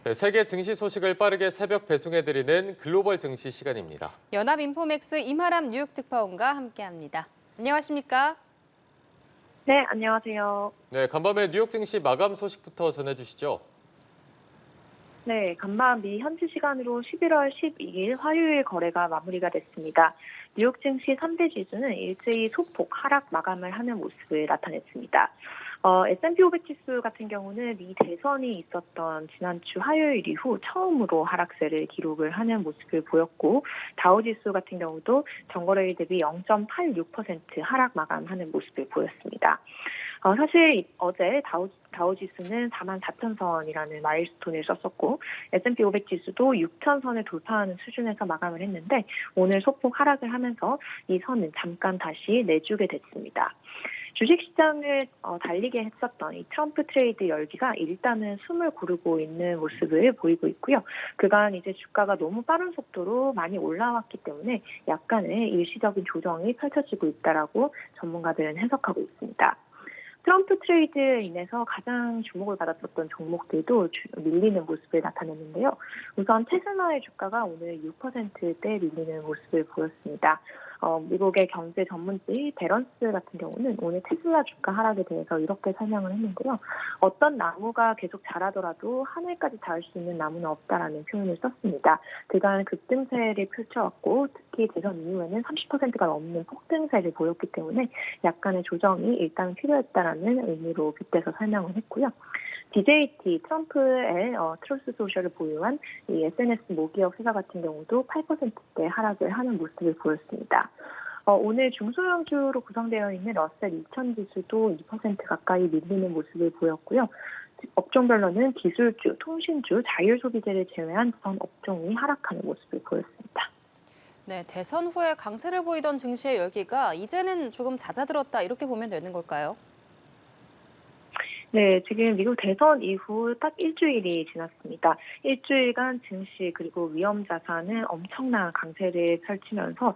네, 세계 증시 소식을 빠르게 새벽 배송해드리는 글로벌 증시 시간입니다. 연합인포맥스 임하람 뉴욕 특파원과 함께합니다. 안녕하십니까? 네, 안녕하세요. 네, 간밤에 뉴욕 증시 마감 소식부터 전해주시죠. 네, 간밤 미 현지 시간으로 11월 12일 화요일 거래가 마무리가 됐습니다. 뉴욕 증시 3대 지수는 일제히 소폭 하락 마감을 하는 모습을 나타냈습니다. S&P 500 지수 같은 경우는 미 대선이 있었던 지난주 화요일 이후 처음으로 하락세를 기록을 하는 모습을 보였고, 다우 지수 같은 경우도 전거래일 대비 0.86% 하락 마감하는 모습을 보였습니다. 사실 어제 다우 지수는 44,000선이라는 마일스톤을 썼었고, S&P 500 지수도 6,000선을 돌파하는 수준에서 마감을 했는데, 오늘 소폭 하락을 하면서 이 선은 잠깐 다시 내주게 됐습니다. 주식시장을 달리게 했었던 이 트럼프 트레이드 열기가 일단은 숨을 고르고 있는 모습을 보이고 있고요. 그간 이제 주가가 너무 빠른 속도로 많이 올라왔기 때문에 약간의 일시적인 조정이 펼쳐지고 있다라고 전문가들은 해석하고 있습니다. 트럼프 트레이드에 인해서 가장 주목을 받았었던 종목들도 밀리는 모습을 나타냈는데요. 우선 테슬라의 주가가 오늘 6%대 밀리는 모습을 보였습니다. 미국의 경제 전문지 베런스 같은 경우는 오늘 테슬라 주가 하락에 대해서 이렇게 설명을 했는데요. 어떤 나무가 계속 자라더라도 하늘까지 닿을 수 있는 나무는 없다라는 표현을 썼습니다. 그간 급등세를 펼쳐왔고 특히 대선 이후에는 30%가 넘는 폭등세를 보였기 때문에 약간의 조정이 일단 필요했다라는 의미로 빗대서 설명을 했고요. DJT, 트럼프의 트루스 소셜을 보유한 이 SNS 모기업 회사 같은 경우도 8%대 하락을 하는 모습을 보였습니다. 오늘 중소형주로 구성되어 있는 러셀 2000 지수도 2% 가까이 밀리는 모습을 보였고요. 업종별로는 기술주, 통신주, 자율소비재를 제외한 전 업종이 하락하는 모습을 보였습니다. 네, 대선 후에 강세를 보이던 증시의 열기가 이제는 조금 잦아들었다 이렇게 보면 되는 걸까요? 네, 지금 미국 대선 이후 딱 일주일이 지났습니다. 일주일간 증시 그리고 위험자산은 엄청난 강세를 펼치면서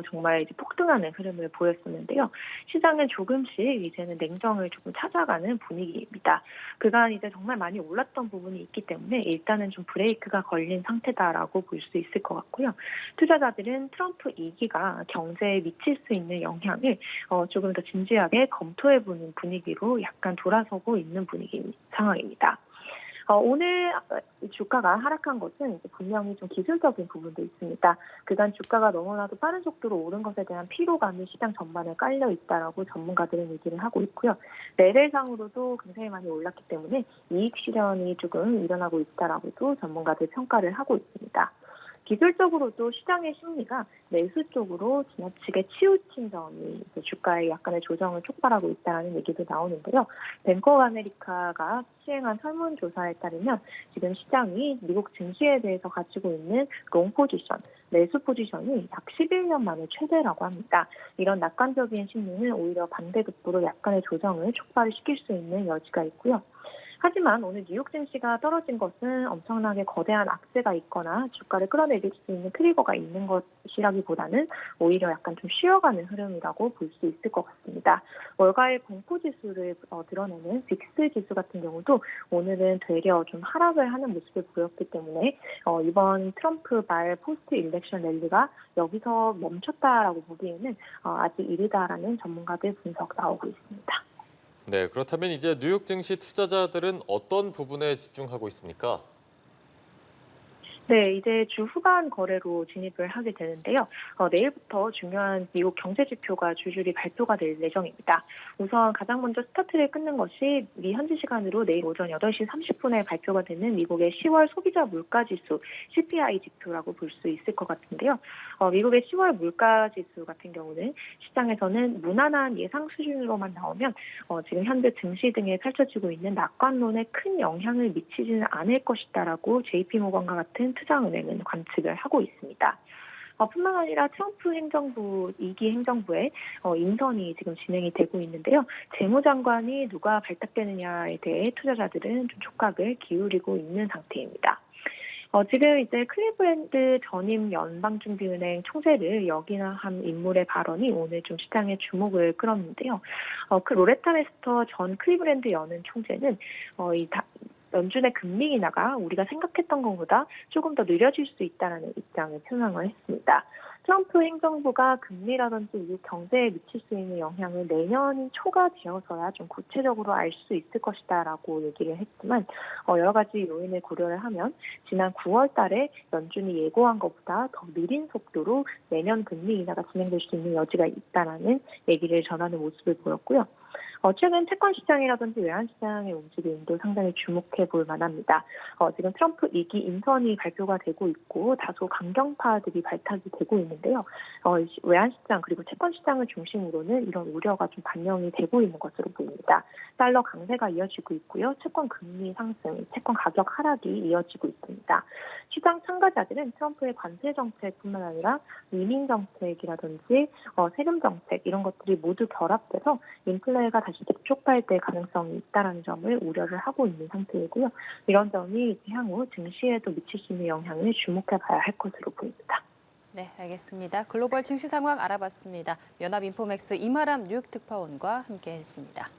정말 이제 폭등하는 흐름을 보였었는데요. 시장은 조금씩 이제는 냉정을 조금 찾아가는 분위기입니다. 그간 이제 정말 많이 올랐던 부분이 있기 때문에 일단은 좀 브레이크가 걸린 상태다라고 볼 수 있을 것 같고요. 투자자들은 트럼프 2기가 경제에 미칠 수 있는 영향을 조금 더 진지하게 검토해보는 분위기로 약간 돌아서고 있는 상황입니다. 오늘 주가가 하락한 것은 분명히 좀 기술적인 부분도 있습니다. 그간 주가가 너무나도 빠른 속도로 오른 것에 대한 피로감이 시장 전반에 깔려 있다라고 전문가들은 얘기를 하고 있고요. 매매상으로도 굉장히 많이 올랐기 때문에 이익 실현이 조금 일어나고 있다라고도 전문가들 평가를 하고 있습니다. 기술적으로도 시장의 심리가 매수 쪽으로 지나치게 치우친 점이 주가의 약간의 조정을 촉발하고 있다는 얘기도 나오는데요. 뱅크 오브 아메리카가 시행한 설문조사에 따르면 지금 시장이 미국 증시에 대해서 가지고 있는 롱 포지션, 매수 포지션이 약 11년 만에 최대라고 합니다. 이런 낙관적인 심리는 오히려 반대급부로 약간의 조정을 촉발시킬 수 있는 여지가 있고요. 하지만 오늘 뉴욕 증시가 떨어진 것은 엄청나게 거대한 악재가 있거나 주가를 끌어내릴 수 있는 트리거가 있는 것이라기보다는 오히려 약간 좀 쉬어가는 흐름이라고 볼 수 있을 것 같습니다. 월가의 공포지수를 드러내는 빅스 지수 같은 경우도 오늘은 되려 좀 하락을 하는 모습을 보였기 때문에 이번 트럼프 말 포스트 일렉션 랠리가 여기서 멈췄다라고 보기에는 아직 이르다라는 전문가들 분석 나오고 있습니다. 네, 그렇다면 이제 뉴욕 증시 투자자들은 어떤 부분에 집중하고 있습니까? 네, 이제 주 후반 거래로 진입을 하게 되는데요. 내일부터 중요한 미국 경제 지표가 줄줄이 발표가 될 예정입니다. 우선 가장 먼저 스타트를 끊는 것이 미 현지 시간으로 내일 오전 8시 30분에 발표가 되는 미국의 10월 소비자 물가지수 CPI 지표라고 볼 수 있을 것 같은데요. 미국의 10월 물가지수 같은 경우는 시장에서는 무난한 예상 수준으로만 나오면 지금 현재 증시 등에 펼쳐지고 있는 낙관론에 큰 영향을 미치지는 않을 것이다라고 JP모건과 같은 투자은행은 관측을 하고 있습니다. 뿐만 아니라 트럼프 행정부 2기 행정부의 인선이 지금 진행이 되고 있는데요. 재무장관이 누가 발탁되느냐에 대해 투자자들은 좀 촉각을 기울이고 있는 상태입니다. 지금 이제 클리브랜드 전임 연방준비은행 총재를 역임한 인물의 발언이 오늘 좀 시장의 주목을 끌었는데요. 그 로레타 메스터 전 클리브랜드 연은 총재는 연준의 금리 인하가 우리가 생각했던 것보다 조금 더 느려질 수 있다는 입장을 표명을 했습니다. 트럼프 행정부가 금리라든지 미국 경제에 미칠 수 있는 영향을 내년 초가 되어서야 좀 구체적으로 알 수 있을 것이다라고 얘기를 했지만 여러 가지 요인을 고려를 하면 지난 9월 달에 연준이 예고한 것보다 더 느린 속도로 내년 금리 인하가 진행될 수 있는 여지가 있다라는 얘기를 전하는 모습을 보였고요. 최근 채권 시장이라든지 외환 시장의 움직임도 상당히 주목해 볼 만합니다. 지금 트럼프 2기 인선이 발표가 되고 있고 다소 강경파들이 발탁이 되고 있는데요. 외환 시장 그리고 채권 시장을 중심으로는 이런 우려가 좀 반영이 되고 있는 것으로 보입니다. 달러 강세가 이어지고 있고요. 채권 금리 상승, 채권 가격 하락이 이어지고 있습니다. 시장 참가자들은 트럼프의 관세 정책뿐만 아니라 이민 정책이라든지 세금 정책 이런 것들이 모두 결합돼서 인플레가 다시 재촉발될 가능성이 있다는 점을 우려를 하고 있는 상태이고요. 이런 점이 향후 증시에도 미칠 수 있는 영향을 주목해봐야 할 것으로 보입니다. 네, 알겠습니다. 글로벌 증시 상황 알아봤습니다. 연합인포맥스 이마람 뉴욕 특파원과 함께했습니다.